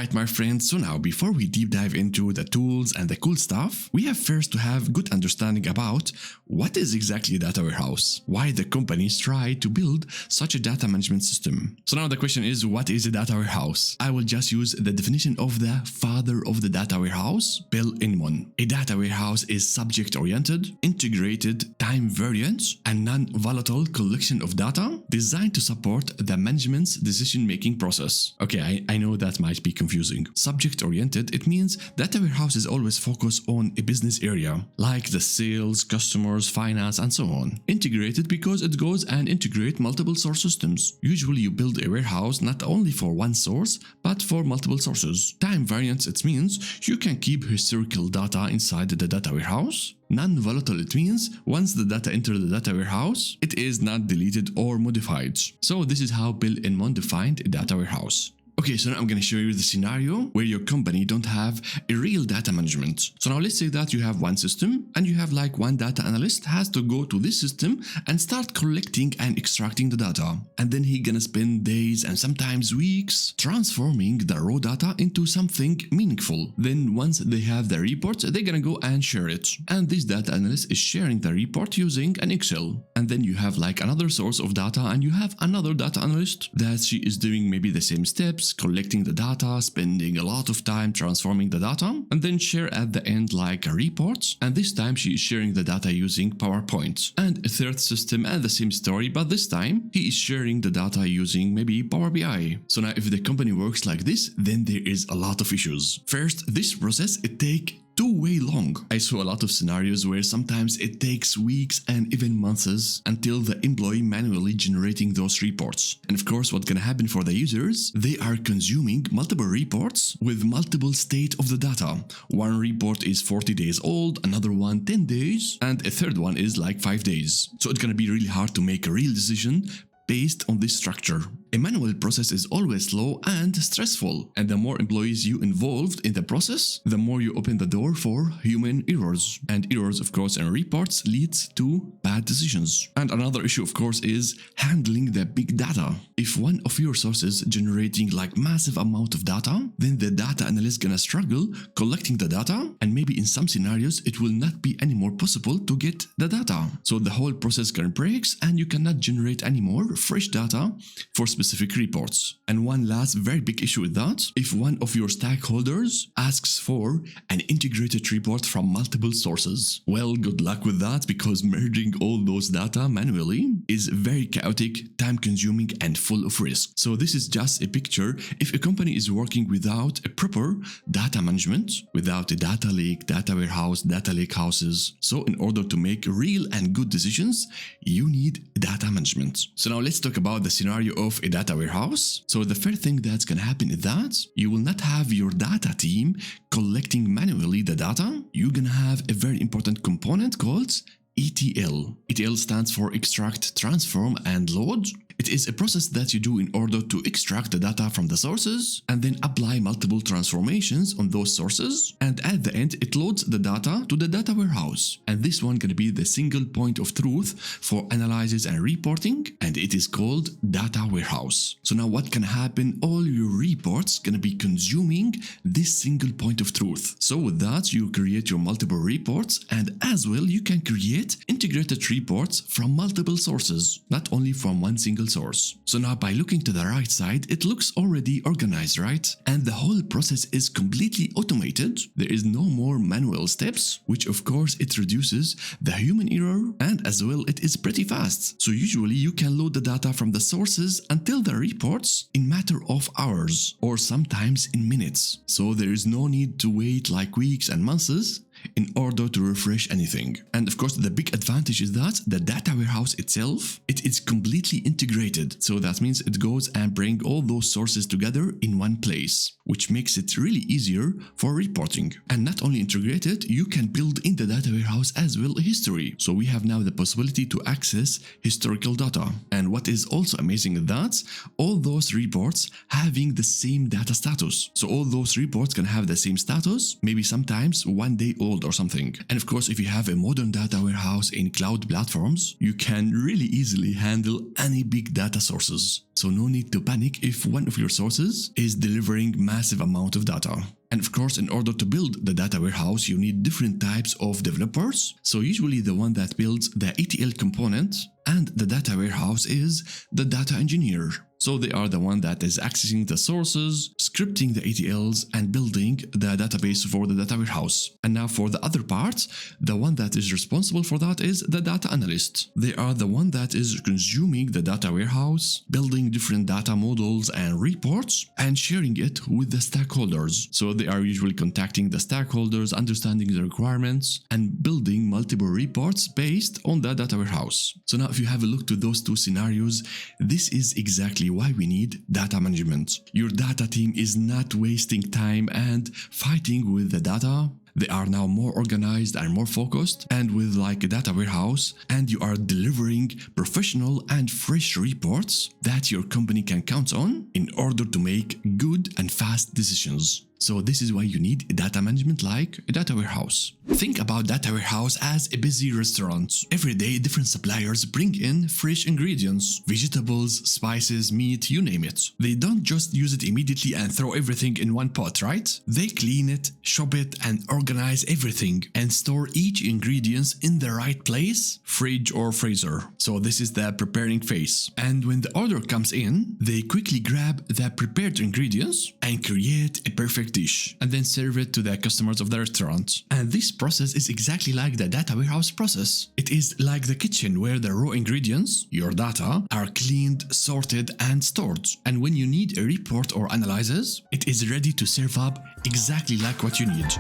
Alright my friends, so now before we deep dive into the tools and the cool stuff, we have first to have good understanding about what is exactly a data warehouse, why the companies try to build such a data management system. So now the question is, what is a data warehouse? I will just use the definition of the father of the data warehouse, Bill Inman. A data warehouse is subject-oriented, integrated, time-variant, and non-volatile collection of data designed to support the management's decision-making process. Okay, I know that might be confusing. Subject-oriented, it means data warehouse is always focused on a business area, like the sales, customers, finance, and so on. Integrated because it goes and integrate multiple source systems. Usually you build a warehouse not only for one source, but for multiple sources. Time variance, it means you can keep historical data inside the data warehouse. Non-volatile, it means once the data enter the data warehouse, it is not deleted or modified. So this is how Bill Inman defined a data warehouse. Okay, so now I'm going to show you the scenario where your company don't have a real data management. So now let's say that you have one system and you have like one data analyst has to go to this system and start collecting and extracting the data. And then he gonna spend days and sometimes weeks transforming the raw data into something meaningful. Then once they have the report, they're gonna go and share it. And this data analyst is sharing the report using an Excel. And then you have like another source of data and you have another data analyst that she is doing maybe the same steps, collecting the data, spending a lot of time transforming the data, and then share at the end like a report. And this time she is sharing the data using PowerPoint. And a third system and the same story, but this time he is sharing the data using maybe Power BI. So now if the company works like this, then there is a lot of issues. First, this process, it takes way long. I saw a lot of scenarios where sometimes it takes weeks and even months until the employee manually generating those reports. And of course, what's gonna happen for the users? They are consuming multiple reports with multiple state of the data. One report is 40 days old, another one 10 days, and a third one is like 5 days. So it's gonna be really hard to make a real decision based on this structure. A manual process is always slow and stressful, and the more employees you involved in the process, the more you open the door for human errors. And errors, of course, in reports leads to bad decisions. And another issue, of course, is handling the big data. If one of your sources generating like massive amount of data, then the data analyst gonna struggle collecting the data, and maybe in some scenarios it will not be anymore possible to get the data. So the whole process can break and you cannot generate any more fresh data for specific reports. And one last very big issue with that, if one of your stakeholders asks for an integrated report from multiple sources, well, good luck with that, because merging all those data manually is very chaotic, time consuming, and full of risk. So this is just a picture if a company is working without a proper data management, without a data lake, data warehouse, data lake houses. So in order to make real and good decisions, you need data management. So now let's talk about the scenario of a data warehouse. So the first thing that's gonna happen is that you will not have your data team collecting manually the data. You're gonna have a very important component called ETL. ETL stands for extract, transform, and load. It is a process that you do in order to extract the data from the sources and then apply multiple transformations on those sources. And at the end, it loads the data to the data warehouse. And this one gonna be the single point of truth for analysis and reporting. And it is called data warehouse. So now what can happen? All your reports gonna be consuming this single point of truth. So with that, you create your multiple reports, and as well, you can create integrated reports from multiple sources, not only from one single source. So now by looking to the right side, it looks already organized, right? And the whole process is completely automated. There is no more manual steps, which of course it reduces the human error, and as well it is pretty fast. So usually you can load the data from the sources until the reports in matter of hours or sometimes in minutes. So there is no need to wait like weeks and months in order to refresh anything. And of course, the big advantage is that the data warehouse itself, it is completely integrated. So that means it goes and bring all those sources together in one place, which makes it really easier for reporting. And not only integrated, you can build in the data warehouse as well a history. So we have now the possibility to access historical data. And what is also amazing is that all those reports having the same data status. So all those reports can have the same status, maybe sometimes 1 day old or something. And of course, if you have a modern data warehouse in cloud platforms, you can really easily handle any big data sources. So no need to panic if one of your sources is delivering massive massive amount of data. And of course, in order to build the data warehouse, you need different types of developers. So usually the one that builds the ETL component and the data warehouse is the data engineer. So they are the one that is accessing the sources, scripting the ETLs, and building the database for the data warehouse. And now for the other part, the one that is responsible for that is the data analyst. They are the one that is consuming the data warehouse, building different data models and reports, and sharing it with the stakeholders. So they are usually contacting the stakeholders, understanding the requirements, and building multiple reports based on the data warehouse. So now if you have a look to those two scenarios, this is exactly why we need data management. Your data team is not wasting time and fighting with the data. They are now more organized and more focused, and with like a data warehouse, and you are delivering professional and fresh reports that your company can count on in order to make good and fast decisions. So this is why you need data management like a data warehouse. Think about data warehouse as a busy restaurant. Every day, different suppliers bring in fresh ingredients, vegetables, spices, meat, you name it. They don't just use it immediately and throw everything in one pot, right? They clean it, shop it, and organize everything and store each ingredient in the right place, fridge or freezer. So this is the preparing phase. And when the order comes in, they quickly grab the prepared ingredients and create a perfect dish and then serve it to the customers of the restaurant. And this process is exactly like the data warehouse process. It is like the kitchen where the raw ingredients, your data, are cleaned, sorted, and stored. And when you need a report or analysis, it is ready to serve up exactly like what you need.